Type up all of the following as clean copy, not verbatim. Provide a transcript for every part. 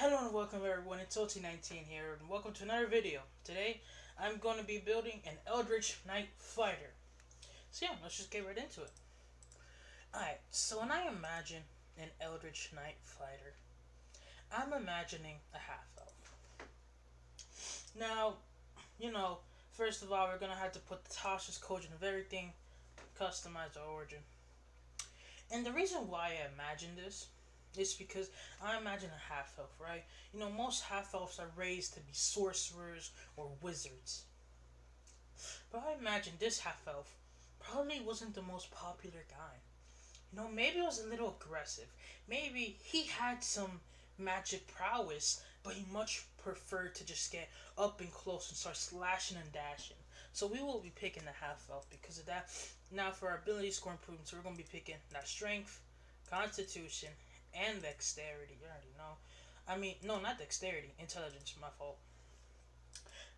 Hello and welcome everyone, it's OT19 here, and welcome to another video. Today, I'm going to be building an Eldritch Knight Fighter. So yeah, let's just get right into it. Alright, so when I imagine an Eldritch Knight Fighter, I'm imagining a half-elf. Now, first of all, we're going to have to put the Tasha's Kojin of everything, customize the origin. And the reason why I imagine this is because I imagine a half-elf, right? Most half-elves are raised to be sorcerers or wizards. But I imagine this half-elf probably wasn't the most popular guy. Maybe it was a little aggressive. Maybe he had some magic prowess, but he much preferred to just get up and close and start slashing and dashing. So we will be picking the half-elf because of that. Now for our ability score improvements, we're going to be picking that strength, constitution, and dexterity. You already know. No, not dexterity. Intelligence, my fault.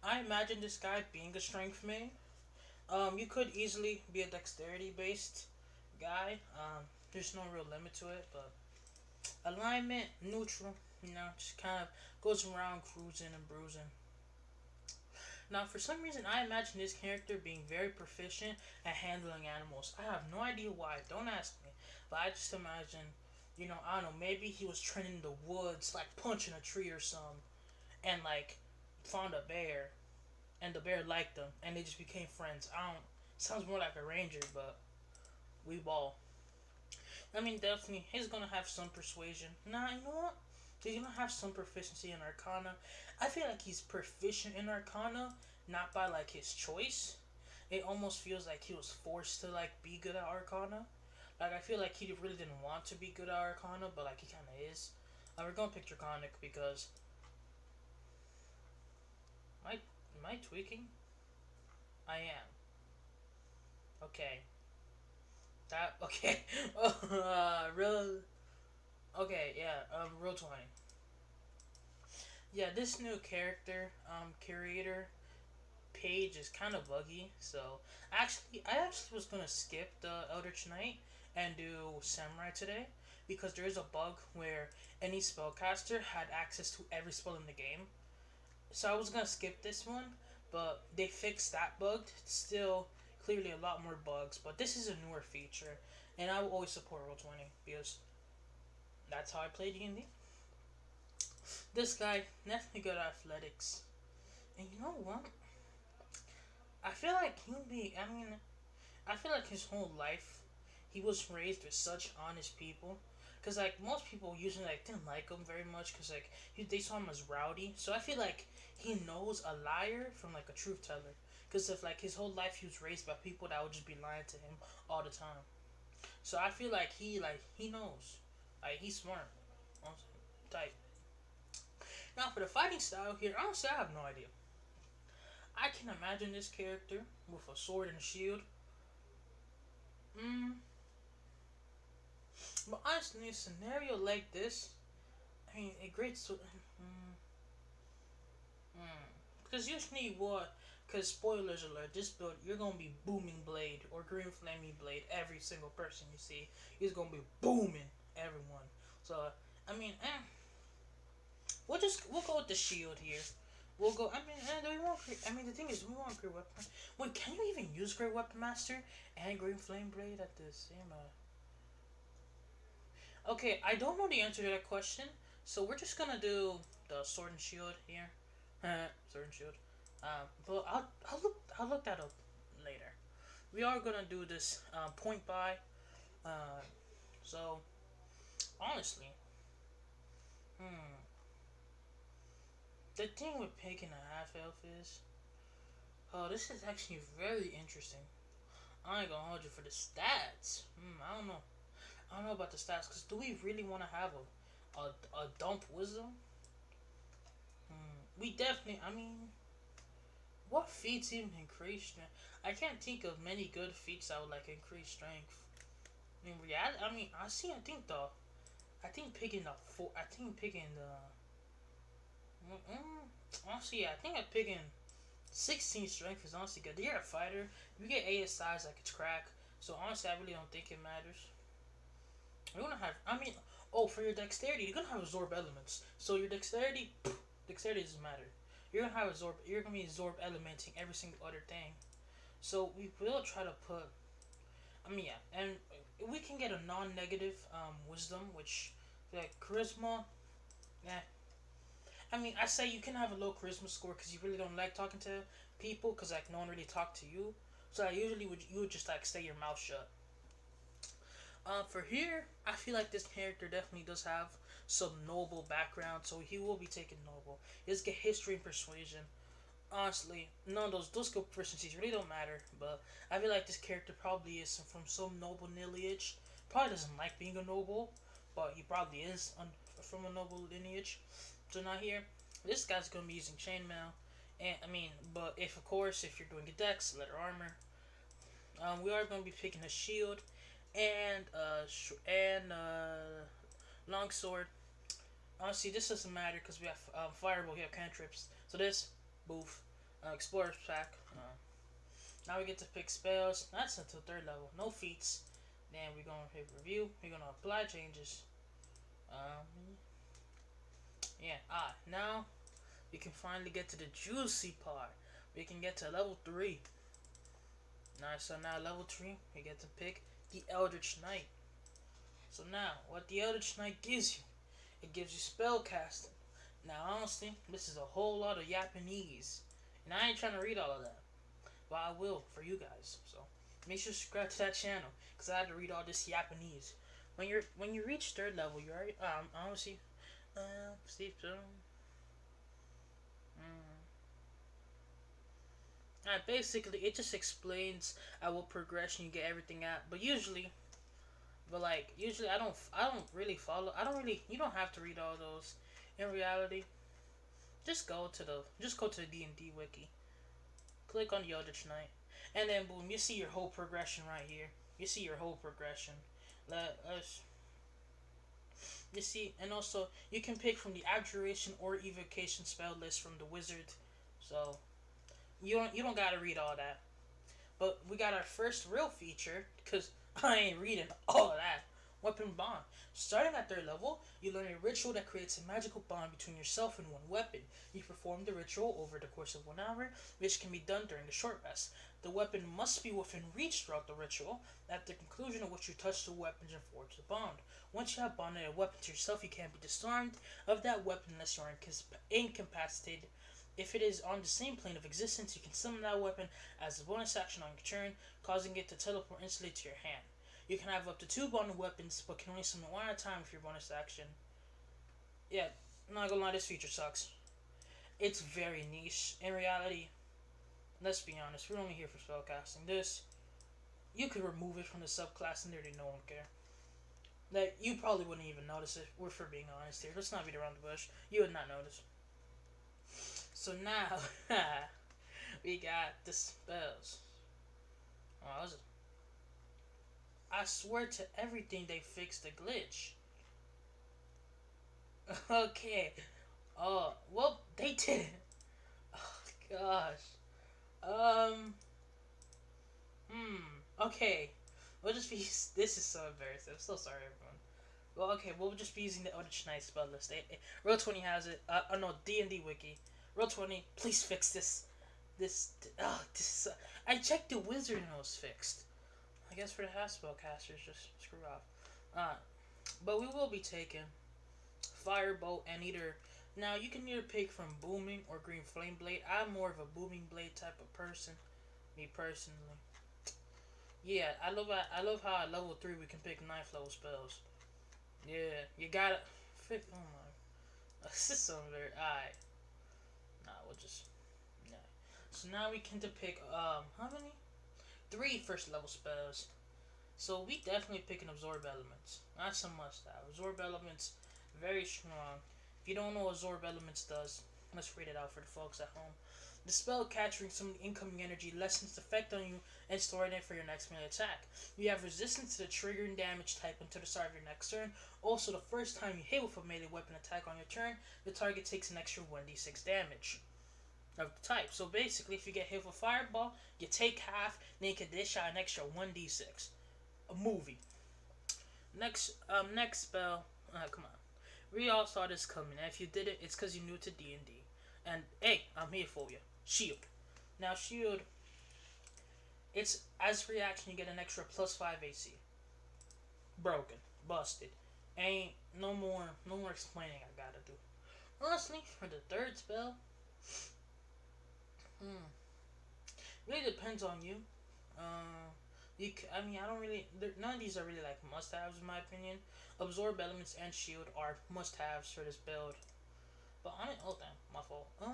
I imagine this guy being a strength main. You could easily be a dexterity-based guy. There's no real limit to it, but alignment, neutral, just kind of goes around cruising and bruising. Now, for some reason, I imagine this character being very proficient at handling animals. I have no idea why, don't ask me, but I just imagine, I don't know, maybe he was training in the woods, like punching a tree or something, and like found a bear, and the bear liked him, and they just became friends. Sounds more like a ranger, but we ball. Definitely, he's gonna have some persuasion. Nah, you know what? He's gonna have some proficiency in Arcana. I feel like he's proficient in Arcana, not by like his choice. It almost feels like he was forced to like be good at Arcana. Like I feel like he really didn't want to be good at Arcana, but like he kind of is. We're gonna pick Draconic because am I tweaking? I am. Okay. That okay. Real. Okay, yeah. Roll 20. Yeah, this new character, curator page is kind of buggy. So I actually was gonna skip the Eldritch Knight and do Samurai today because there is a bug where any spellcaster had access to every spell in the game. So I was gonna skip this one, but they fixed that bug. Still, clearly a lot more bugs, but this is a newer feature, and I will always support Roll20 because that's how I play D&D. This guy definitely good at athletics, and you know what? I feel like he'll be. I feel like his whole life he was raised with such honest people. Cause like most people usually like didn't like him very much. Cause like they saw him as rowdy. So I feel like he knows a liar from like a truth teller. Cause if like his whole life he was raised by people that would just be lying to him all the time. So I feel like he knows. Like he's smart. Honestly, type. Now for the fighting style here, honestly I have no idea. I can imagine this character with a sword and a shield. But honestly, in a scenario like this, a great sword. Because usually what? Because spoilers alert, this build you're gonna be booming blade or green flaming blade every single person you see. He's gonna be booming everyone. So we'll go with the shield here. We'll go. Do we want? The thing is, we want great weapon. Wait, can you even use great weapon master and green flame blade at the same? Okay, I don't know the answer to that question, so we're just gonna do the sword and shield here. Sword and shield. But I'll look that up later. We are gonna do this point by. Uh, so honestly, the thing with picking a half elf is, this is actually very interesting. I ain't gonna hold you for the stats. I don't know. I don't know about the stats, because do we really want to have a dump wisdom? We definitely, what feats even increase strength? I can't think of many good feats that would like increase strength. In reality, I think picking the four, I think picking the, honestly, yeah, I think I'm picking 16 strength is honestly good. You're a fighter, you get ASIs like it's crack, so honestly, I really don't think it matters. We want to have, Oh, for your dexterity, you're gonna have absorb elements. So your dexterity doesn't matter. You're gonna have absorb. You're gonna be absorb elementing every single other thing. So we will try to put. I mean, yeah, and we can get a non-negative wisdom, which like charisma. Yeah, I mean, I say you can have a low charisma score because you really don't like talking to people because like no one really talk to you. So I usually would you would just like stay your mouth shut. For here, I feel like this character definitely does have some noble background, so he will be taking noble. He does get history and persuasion. Honestly, none of those skill proficiencies really don't matter, but I feel like this character probably is from some noble lineage. Probably doesn't like being a noble, but he probably is from a noble lineage. So now here, this guy's gonna be using chainmail, and I mean, but if of course if you're doing a dex, leather armor, we are gonna be picking a shield and longsword. Honestly, this doesn't matter because we have fireball, we have cantrips. So this, boof, explorer's pack. Now we get to pick spells. That's until third level. No feats. Then we're gonna hit review. We're gonna apply changes. Yeah. Now we can finally get to the juicy part. We can get to level 3. Nice. So now level 3, we get to pick the Eldritch Knight. So now, what the Eldritch Knight gives you, it gives you spell casting. Now, honestly, this is a whole lot of Japanese, and I ain't trying to read all of that, but I will for you guys. So make sure to subscribe to that channel, cause I had to read all this Japanese. When you reach third level, you already honestly, Steve. Basically, it just explains at what progression you get everything at. But like usually, I don't really follow. I don't really. You don't have to read all those. In reality, just go to the DND wiki. Click on the Eldritch Knight, and then boom, you see your whole progression right here. You see your whole progression. Let us. You see, and also you can pick from the abjuration or evocation spell list from the wizard. So you don't gotta read all that. But we got our first real feature, because I ain't reading all of that. Weapon Bond. Starting at third level, you learn a ritual that creates a magical bond between yourself and one weapon. You perform the ritual over the course of 1 hour, which can be done during the short rest. The weapon must be within reach throughout the ritual, at the conclusion of which you touch the weapons and forge the bond. Once you have bonded a weapon to yourself, you can't be disarmed of that weapon unless you are incapacitated. If it is on the same plane of existence, you can summon that weapon as a bonus action on your turn, causing it to teleport instantly to your hand. You can have up to 2 bonded weapons, but can only summon one at a time with your bonus action. Yeah, I'm not gonna lie, this feature sucks. It's very niche. In reality, let's be honest, we're only here for spellcasting. This, you could remove it from the subclass and literally no one would care. Like, you probably wouldn't even notice it. We're for being honest here. Let's not beat around the bush. You would not notice. So now, we got the spells. Oh, I swear to everything they fixed the glitch. Okay. Oh, well, they did. Oh, gosh. Um, Okay. We'll just be. This is so embarrassing. I'm so sorry, everyone. Well, okay, we'll just be using the Eldritch Knight spell list. Roll 20 has it. Oh no, D&D wiki. Roll 20. Please fix this. This. I checked the wizard and it was fixed. I guess for the half spellcasters, just screw off. But we will be taking Firebolt and either. Now you can either pick from Booming or Green Flame Blade. I'm more of a Booming Blade type of person. Me personally. Yeah, I love how at level 3 we can pick 9th level spells. Yeah, you gotta fix. Oh my, this is so very. Alright, nah, we'll just. Yeah. So now we can pick how many? 3 first level spells. So we definitely picking Absorb Elements. That's a must have. Absorb Elements, very strong. If you don't know what Absorb Elements does, let's read it out for the folks at home. The spell capturing some incoming energy lessens the effect on you and storing it for your next melee attack. You have resistance to the triggering damage type until the start of your next turn. Also, the first time you hit with a melee weapon attack on your turn, the target takes an extra 1d6 damage of the type. So basically, if you get hit with a fireball, you take half, then you can dish out an extra 1d6. A movie. Next spell. Come on. We all saw this coming. And if you did it, it's because you're new to D&D. And hey, I'm here for you. Shield. Now, shield. It's as reaction, you get an extra +5 AC. Broken, busted. Ain't no more explaining I gotta do. Honestly, for the third spell, really depends on you. I mean, I don't really. None of these are really like must-haves in my opinion. Absorb elements and shield are must-haves for this build. But on it, oh damn, my fault. I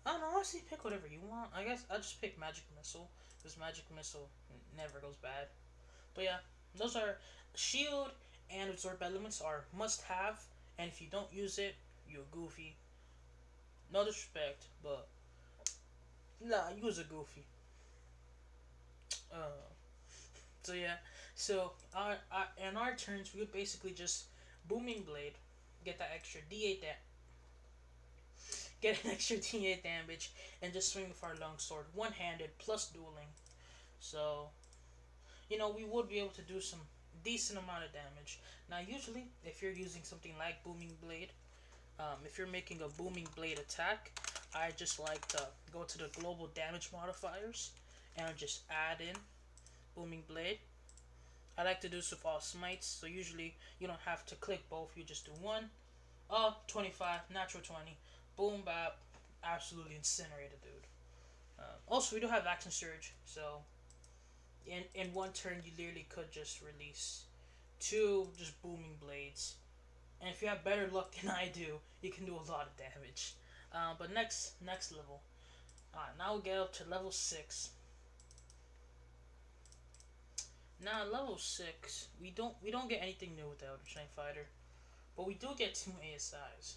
don't know. Honestly, pick whatever you want. I guess I'll just pick magic missile because magic missile never goes bad. But yeah, those are shield and absorb elements are must-have. And if you don't use it, you're goofy. No disrespect, but nah, use a goofy. Uh, so yeah, so in our turns we would basically just booming blade, get that extra D8 get an extra D8 damage, and just swing with our longsword, one-handed plus dueling. So we would be able to do some decent amount of damage. Now usually, if you're using something like booming blade, if you're making a booming blade attack, I just like to go to the global damage modifiers and just add in booming blade. I like to do this with all smites, so usually you don't have to click both, you just do one. 25, natural 20, boom, bap, absolutely incinerated, dude. Also, we do have action surge, so in one turn you literally could just release two just booming blades, and if you have better luck than I do, you can do a lot of damage. But next level. Now we'll get up to level 6. Now level 6, we don't get anything new with the Eldritch Knight Fighter, but we do get 2 ASIs.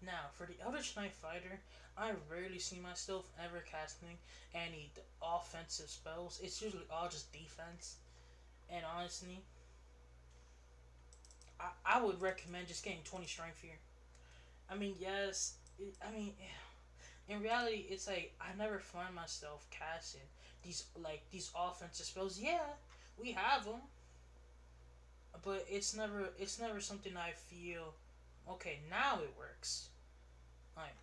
Now for the Eldritch Knight Fighter, I rarely see myself ever casting any offensive spells. It's usually all just defense, and honestly, I would recommend just getting 20 strength here. I mean, yes, in reality, it's like I never find myself casting these offensive spells. Yeah, we have them, but it's never something I feel. Okay, now it works. Like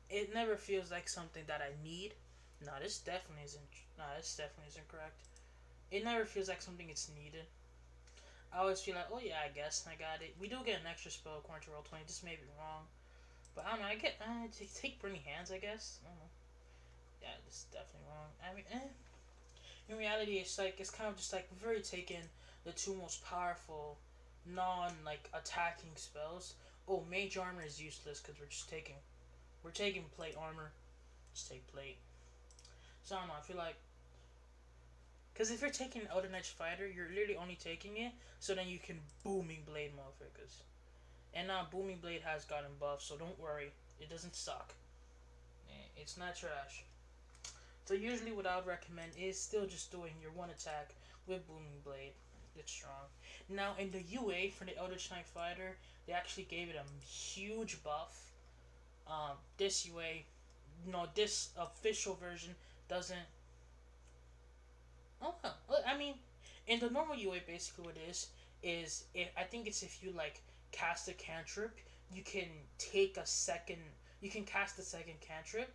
it never feels like something that I need. No, this definitely isn't. No, this definitely isn't correct. It never feels like something it's needed. I always feel like, oh yeah, I guess I got it. We do get an extra spell according to roll 20. This may be wrong, but I don't know. I get take burning hands. I guess. I don't know. Yeah, this is definitely wrong. I mean, in reality, it's kind of just like we've already taken the two most powerful non like attacking spells. Oh, mage armor is useless because we're taking plate armor. Just take plate. So I don't know. I feel like because if you're taking Elder Knight Fighter, you're literally only taking it so then you can booming blade motherfuckers. And now booming blade has gotten buffed, so don't worry, it doesn't suck. It's not trash. So usually what I would recommend is still just doing your one attack with booming blade. It's strong. Now in the UA for the Eldritch Knight Fighter, they actually gave it a huge buff. This UA, no, this official version doesn't. Oh, well, I mean, in the normal UA, basically what it is if I think it's if you like cast a cantrip, you can take a second. You can cast a second cantrip.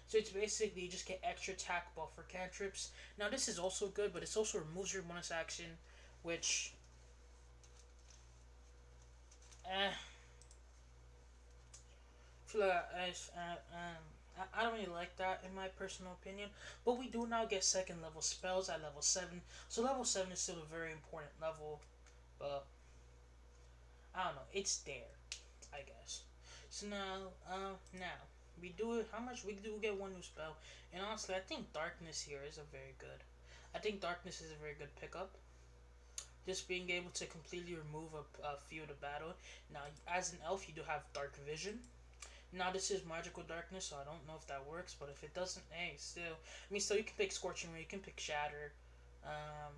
So it's basically you just get extra attack buff for cantrips. Now this is also good, but it also removes your bonus action, which I feel like I don't really like that in my personal opinion. But we do now get second level spells at level 7. So level 7 is still a very important level. But I don't know, it's there, I guess. So now we do how much we do get one new spell, and honestly, I think darkness here is a very good. I think darkness is a very good pickup. Just being able to completely remove a field of battle. Now, as an elf, you do have dark vision. Now this is magical darkness, so I don't know if that works. But if it doesn't, hey, still, I mean, still you can pick scorching ray, you can pick shatter. Um,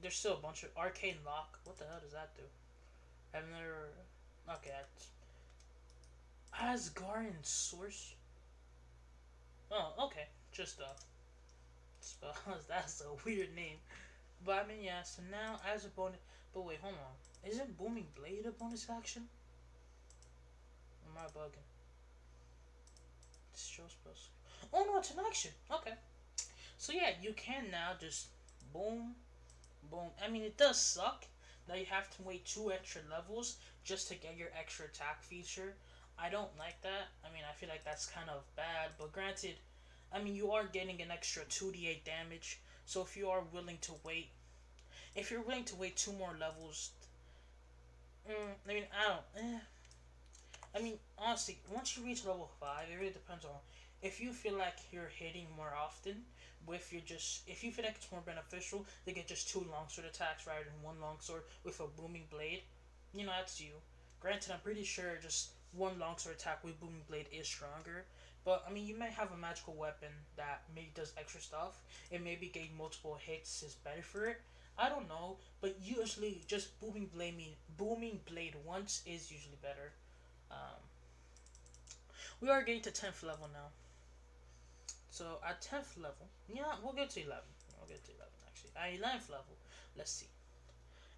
there's still a bunch of arcane lock. What the hell does that do? I've never. Okay, that's Asgardian source. Oh, okay, just spells. That's a weird name, But I mean, yeah. So now as a bonus, but wait, hold on. Isn't Booming Blade a bonus action? Or am I bugging? Show spells. Oh no, it's an action. Okay. So yeah, you can now just boom, boom. I mean, it does suck that you have to wait 2 extra levels just to get your extra attack feature. I don't like that. I mean, I feel like that's kind of bad. But granted, I mean, you are getting an extra 2d8 damage. So if you are willing to wait, if you're willing to wait 2 more levels, I mean, I don't. I mean, honestly, once you reach level 5, it really depends on if you feel like you're hitting more often. With your just, if you feel like it's more beneficial to get just 2 longsword attacks rather than 1 longsword with a booming blade, that's you. Granted, I'm pretty sure just 1 longsword attack with booming blade is stronger. But I mean, you might have a magical weapon that maybe does extra stuff, and maybe getting multiple hits is better for it. I don't know, but usually just booming blade once is usually better. Um, we are getting to 10th level now. So at 10th level, yeah, we'll get to 11. We'll get to 11 actually. At 11th level, let's see.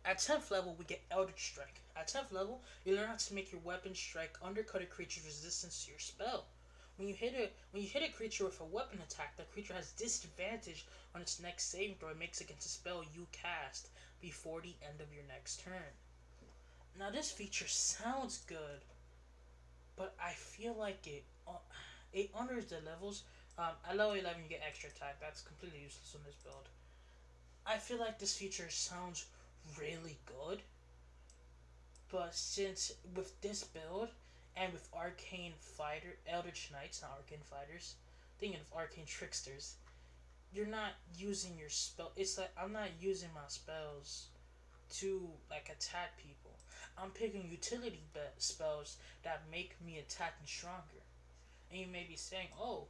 At 10th level, we get Eldritch Strike. At 10th level, you learn how to make your weapon strike undercut a creature's resistance to your spell. When you hit a creature with a weapon attack, that creature has disadvantage on its next saving throw it makes against a spell you cast before the end of your next turn. Now this feature sounds good, but I feel like it honors the levels. At level 11, you get extra attack. That's completely useless on this build. I feel like this feature sounds really good, but since with this build and with Eldritch Knights, not Arcane Fighters, thinking of Arcane Tricksters, you're not using your spell. It's like I'm not using my spells to like attack people. I'm picking utility spells that make me attacking stronger. And you may be saying, "Oh,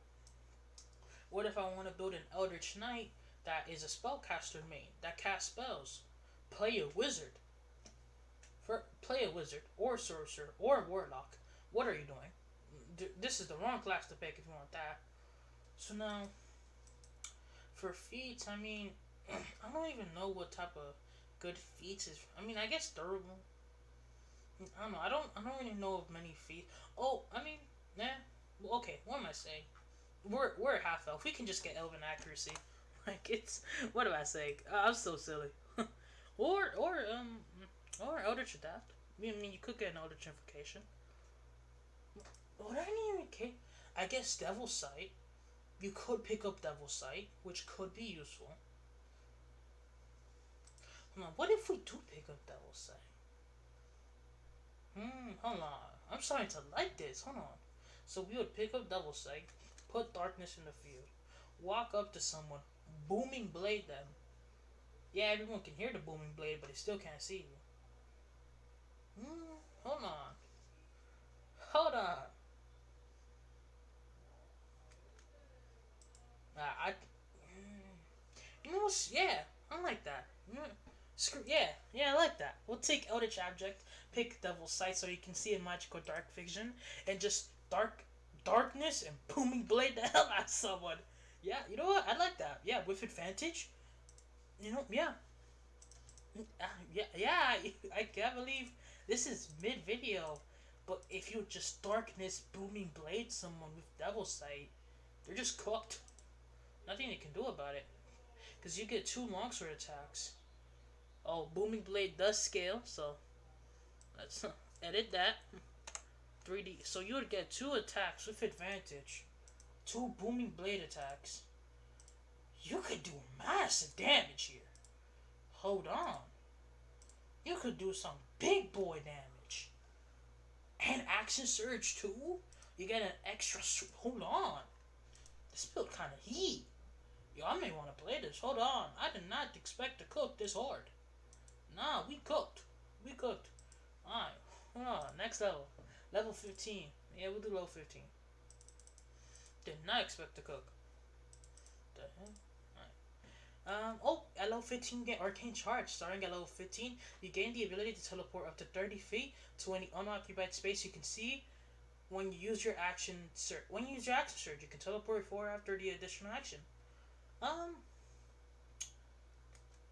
what if I want to build an Eldritch Knight that is a spellcaster main that casts spells? Play a wizard. Play a wizard or a sorcerer or a warlock. What are you doing? This is the wrong class to pick if you want that." So now, for feats, I mean, I don't even know what type of good feats is. I mean, I guess durable. I don't know. I don't really know of many feats. Oh, I mean, yeah. Well, okay, what am I saying? We're a half elf. We can just get elven accuracy. Like it's what am I saying? I'm so silly. or or um or eldritch adapt. I mean you could get an eldritch invocation. What I need okay. I guess Devil's Sight. You could pick up Devil's Sight, which could be useful. Hold on. What if we do pick up Devil's Sight? Hold on. I'm starting to like this. Hold on. So we would pick up Devil's Sight, put darkness in the field, walk up to someone, booming blade them. Yeah, everyone can hear the booming blade, but they still can't see you. Hold on. Hold on. I. You know, yeah, I like that. Screw yeah, I like that. We'll take Eldritch Abject, pick Devil's Sight so you can see a magical dark vision, and just darkness and booming blade the hell out of someone. Yeah, you know what? I like that. Yeah, with advantage. Yeah. Yeah. I can't believe this is mid video, but if you just darkness booming blade someone with Devil's Sight, they're just cooked. Nothing they can do about it, because you get 2 longsword attacks. Oh, booming blade does scale, so let's edit that. 3D. So you would get 2 attacks with advantage, 2 booming blade attacks. You could do massive damage here. Hold on. You could do some big boy damage. And action surge too? You get an extra. Hold on. This build kind of heat. Yo, I may want to play this. Hold on. I did not expect to cook this hard. Nah, we cooked. We cooked. Alright. Hold on. Next level. Level 15. Yeah, we'll do level 15. Did not expect to cook. The hell? At level 15 you get Arcane Charge. Starting at level 15, you gain the ability to teleport up to 30 feet to any unoccupied space you can see. When you use your action surge, you can teleport before or after the additional action. Um,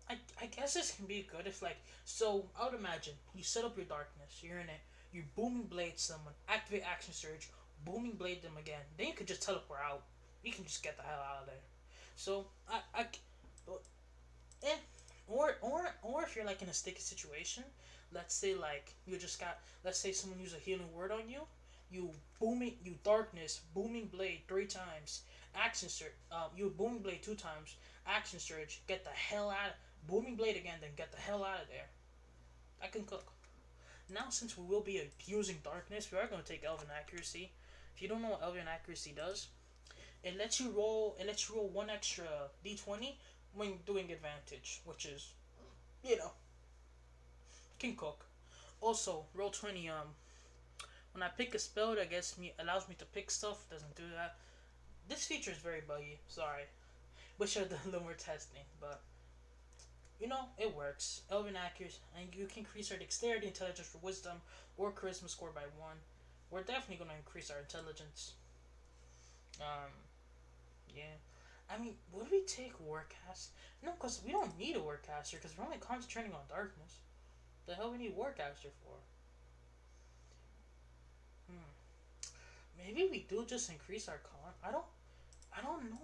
I guess this can be good if like so I would imagine you set up your darkness, you're in it, you booming blade someone, activate action surge, booming blade them again. Then you could just teleport out. You can just get the hell out of there. So eh. Or if you're like in a sticky situation, let's say like you just got let's say someone use a healing word on you, you darkness, booming blade 3 times, action surge you booming blade 2 times, action surge, get the hell out booming blade again, then get the hell out of there. I can cook. Now since we will be abusing darkness, we are gonna take Elven Accuracy. If you don't know what Elven Accuracy does, it lets you roll one extra D20 when doing advantage, which is you know, can cook. Also, roll 20. When I pick a spell that gets me allows me to pick stuff, doesn't do that. This feature is very buggy. Sorry, wish I'd done a little more testing, but it works. Elven accuracy, and you can increase our dexterity, intelligence, or wisdom, or charisma score by 1. We're definitely gonna increase our intelligence. Um, yeah. I mean, would we take Warcast? No, because we don't need a Warcaster, because we're only concentrating on darkness. The hell we need Warcaster for? Hmm. Maybe we do just increase our con. I don't know.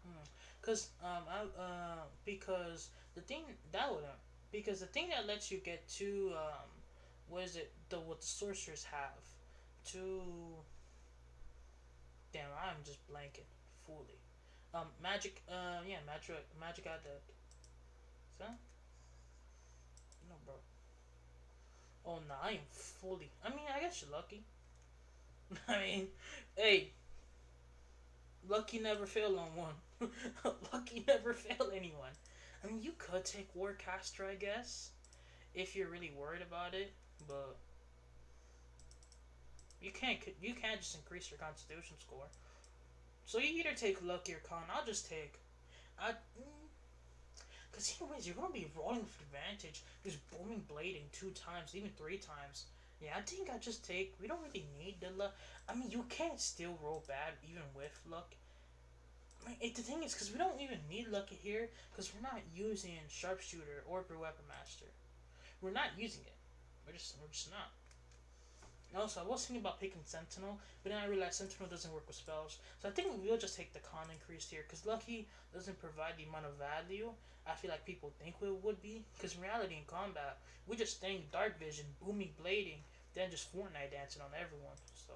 Hmm. Because the thing that would because the thing that lets you get to what is it the what the sorcerers have to damn I'm just blanking fully magic yeah magic adept so no bro oh no I am fully I mean I guess you're lucky I mean hey lucky never fail on one. Lucky never fail anyone. I mean, you could take Warcaster, I guess, if you're really worried about it, but you can't just increase your Constitution score. So you either take Lucky or Con. I'll just take I. Because anyways, you're gonna be rolling with advantage, just booming blading 2 times, even 3 times. Yeah, I think I just take. We don't really need the luck. I mean, you can't still roll bad even with luck. The thing is, because we don't even need Lucky here, because we're not using Sharpshooter or Weapon Master. We're not using it. We're just not. Also, I was thinking about picking Sentinel, but then I realized Sentinel doesn't work with spells. So I think we'll just take the con increase here, because Lucky doesn't provide the amount of value I feel like people think it would be. Because in reality, in combat, we're just staying Dark Vision, booming blading, then just Fortnite dancing on everyone. So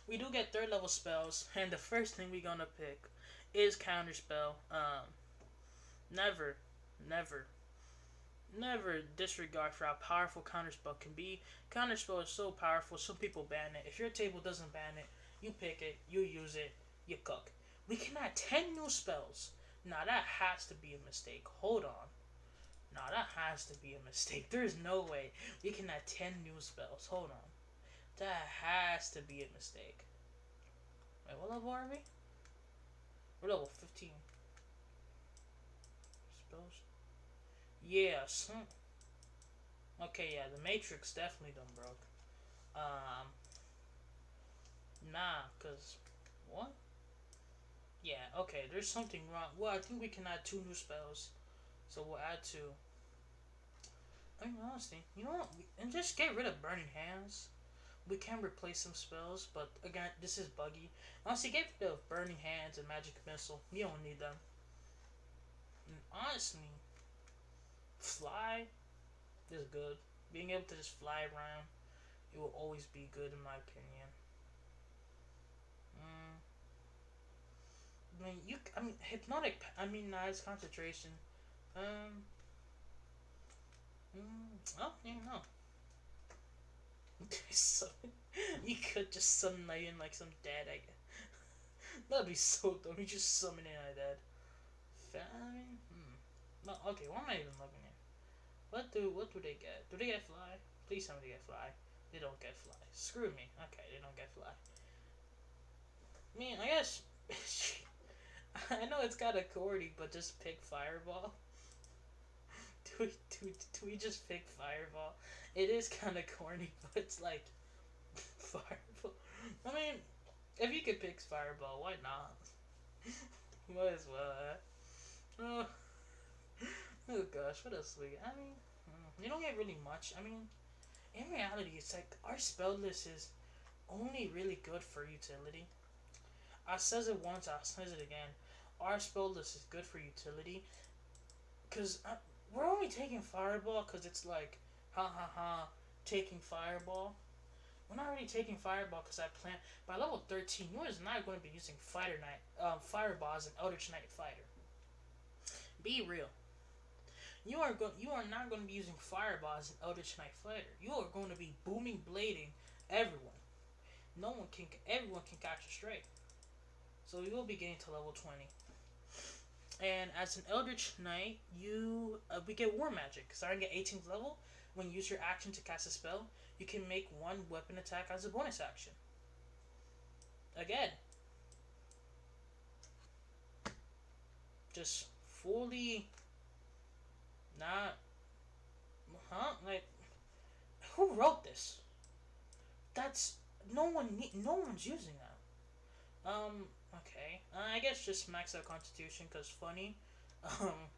we do get 3rd level spells, and the first thing we're gonna pick is Counterspell. Never, never, never disregard for how powerful Counterspell can be. Counterspell is so powerful, some people ban it. If your table doesn't ban it, you pick it, you use it, you cook. We can add 10 new spells. Now that has to be a mistake. Hold on. Now that has to be a mistake. There is no way we can add 10 new spells. Hold on. That has to be a mistake. Wait, what level are we? We're level 15. Spells? Yes. Okay, yeah, the Matrix definitely done broke. Um, nah, cause what? Yeah, okay, there's something wrong. Well, I think we can add 2 new spells, so we'll add 2. I mean, honestly, you know what? And just get rid of Burning Hands. We can replace some spells, but again, this is buggy. Honestly, get rid of Burning Hands and Magic Missile. You don't need them. And honestly, Fly is good. Being able to just fly around, it will always be good in my opinion. Mm, I mean, I mean, hypnotic. I mean, nice concentration. Um. Oh, yeah, no. So, you could just summon in like some dead. I guess that'd be so dumb. You just summon in a dead. Famine. No. Okay. What am I even looking at? What do they get? Do they get fly? Please tell me they get fly. They don't get fly. Screw me. Okay, they don't get fly. I mean, I guess. I know it's kind of corny, but just pick Fireball. Do we just pick Fireball? It is kind of corny, but it's like Fireball. I mean, if you could pick Fireball, why not? Might as well. Oh, oh gosh, what else we got? I mean, you don't get really much. I mean, in reality, it's like our spell list is only really good for utility. I says it once, I says it again. Our spell list is good for utility, cause we're only taking fireball, cause it's like, ha ha ha, taking fireball. We're not really taking fireball, cause I plan by level 13. You is not going to be using fireball as an Eldritch Knight fighter. Be real. You are not going to be using fireball as an Eldritch Knight fighter. You are going to be booming blading everyone. No one can. Everyone can catch a stray. So you will be getting to level 20. And as an Eldritch Knight, you we get War Magic. Starting at 18th level, when you use your action to cast a spell, you can make one weapon attack as a bonus action. Again, just fully not, huh? Like, who wrote this? That's no one's using that. Okay. I guess just max out Constitution because funny. Um,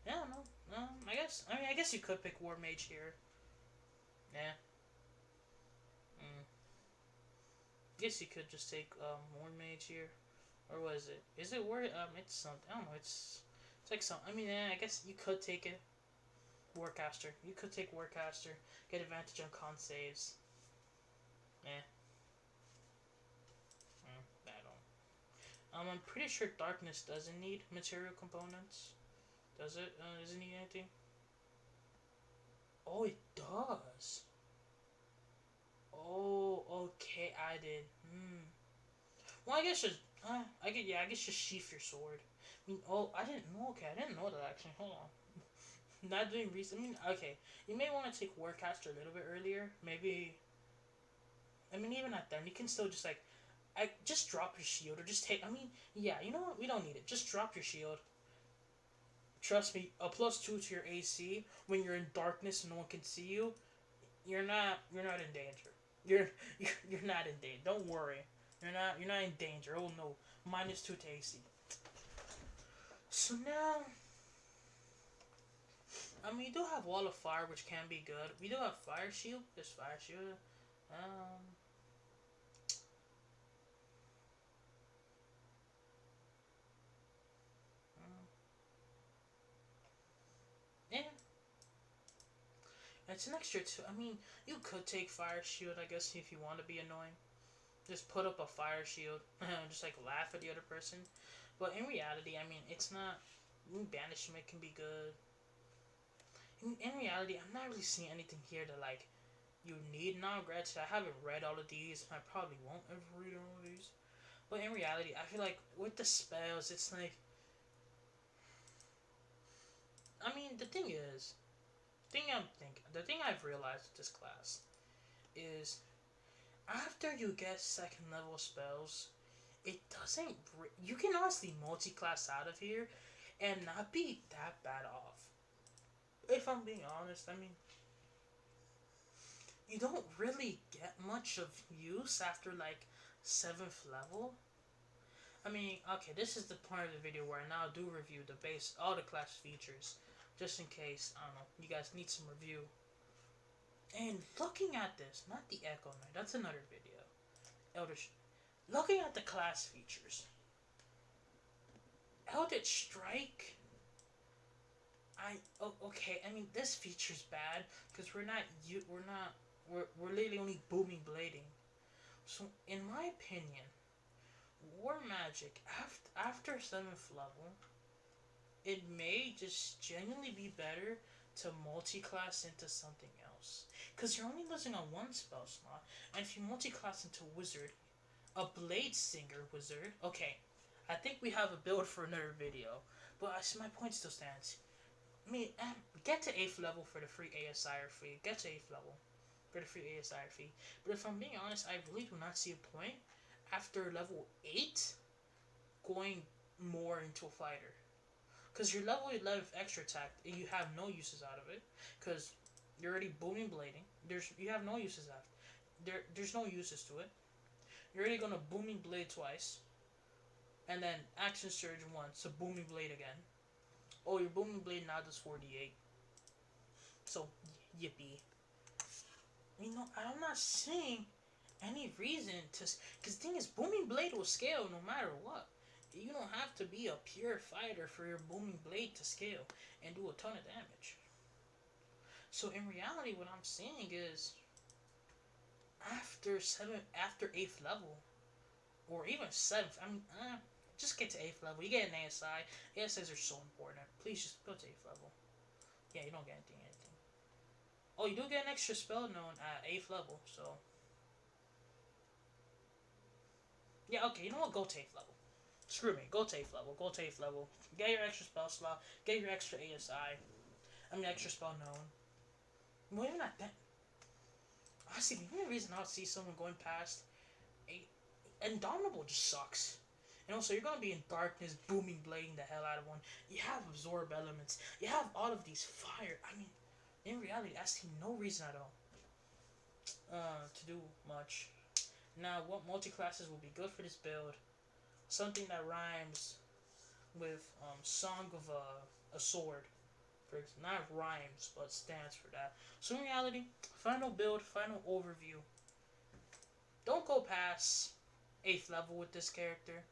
yeah, no. I guess. I mean, I guess you could pick War Mage here. Yeah. Mm. Guess you could just take War Mage here, or was it? Is it War? It's something. I don't know. It's like some. I mean, yeah. I guess you could take it. Warcaster. You could take Warcaster. Get advantage on con saves. Yeah. I don't. I'm pretty sure Darkness doesn't need material components. Does it? Does it need anything? Oh, it does. Oh, okay, I did. Well, I guess just, I guess just sheath your sword. I mean, oh, I didn't know. Okay, I didn't know that actually. Hold on. Not doing research. I mean, okay, you may want to take Warcaster a little bit earlier. Maybe. I mean, even at then, you can still just like, just drop your shield or just take. I mean, yeah, you know what? We don't need it. Just drop your shield. Trust me, a +2 to your AC when you're in darkness and no one can see you. You're not in danger. You're not in danger. Don't worry. You're not in danger. Oh no. -2 to AC. So now, I mean, you do have Wall of Fire, which can be good. We do have Fire Shield. There's Fire Shield. Um. mm, Yeah, it's an extra two. I mean, you could take Fire Shield, I guess, if you want to be annoying. Just put up a Fire Shield. Just like laugh at the other person. But in reality, I mean, it's not. Banishment can be good. In reality, I'm not really seeing anything here that like you need now. Granted, I haven't read all of these. I probably won't ever read all of these. But in reality, I feel like with the spells, it's like. I mean, the thing I've realized with this class is after you get second level spells, it doesn't. You can honestly multi-class out of here, and not be that bad off. If I'm being honest, I mean, you don't really get much of use after like 7th level. I mean, okay, this is the part of the video where I now do review the base, all the class features, just in case, I don't know, you guys need some review. And looking at this, not the Echo Knight, that's another video. Eldritch, looking at the class features, Eldritch Strike, okay, I mean, this feature's bad, because we're literally only booming blading. So, in my opinion, War Magic, after 7th level, it may just genuinely be better to multi-class into something else. Because you're only losing on one spell slot, and if you multi-class into Wizard, a Blade Singer Wizard, okay, I think we have a build for another video, but my point still stands. I mean, get to 8th level for the free ASI fee. Get to 8th level for the free ASI fee. But if I'm being honest, I really do not see a point after level 8 going more into a fighter. Because you're level 11 extra attack, and you have no uses out of it. Because you're already booming blading. You have no uses out. There's no uses to it. You're already gonna booming blade twice, and then action surge once, so booming blade again. Oh, your booming blade now does 48. So, yippee. You know, I'm not seeing any reason to. Because the thing is, booming blade will scale no matter what. You don't have to be a pure fighter for your booming blade to scale and do a ton of damage. So in reality, what I'm seeing is after 8th level, or even 7th. I mean, just get to 8th level. You get an ASI. ASIs are so important. Please just go to 8th level. Yeah, you don't get anything. Oh, you do get an extra spell known at 8th level. So yeah, okay. You know what? Go to 8th level. Screw me. Go to 8th level. Go to 8th level. Get your extra spell slot. Get your extra ASI. I mean, extra spell known. Well, even at that. Honestly, the only reason I would see someone going past Indomitable just sucks. And also, you're gonna be in darkness, booming, blading the hell out of one. You have absorb elements. You have all of these fire. I mean, in reality, I see no reason at all to do much. Now, what multi-classes will be good for this build? Something that rhymes with Song of a Sword. Not rhymes, but stands for that. So in reality, final build, final overview. Don't go past 8th level with this character.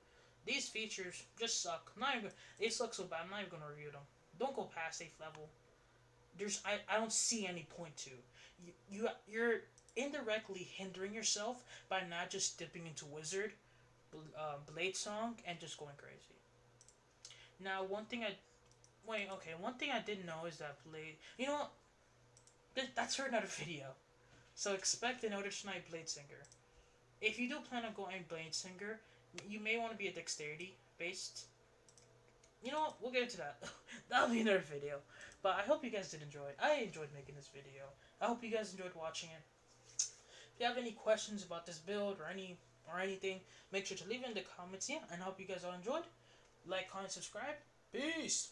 These features just suck. They suck so bad. I'm not even gonna review them. Don't go past 8th level. I don't see any point to. You're indirectly hindering yourself by not just dipping into Wizard, Blade Song, and just going crazy. Now, one thing I didn't know is that Blade. You know what? That's for another video. So expect an Eldritch Knight Blade Singer. If you do plan on going Blade Singer, you may want to be a dexterity based. You know what? We'll get into that. That'll be another video. But I hope you guys did enjoy it. I enjoyed making this video. I hope you guys enjoyed watching it. If you have any questions about this build or anything, make sure to leave it in the comments. Yeah, and I hope you guys all enjoyed. Like, comment, subscribe. Peace.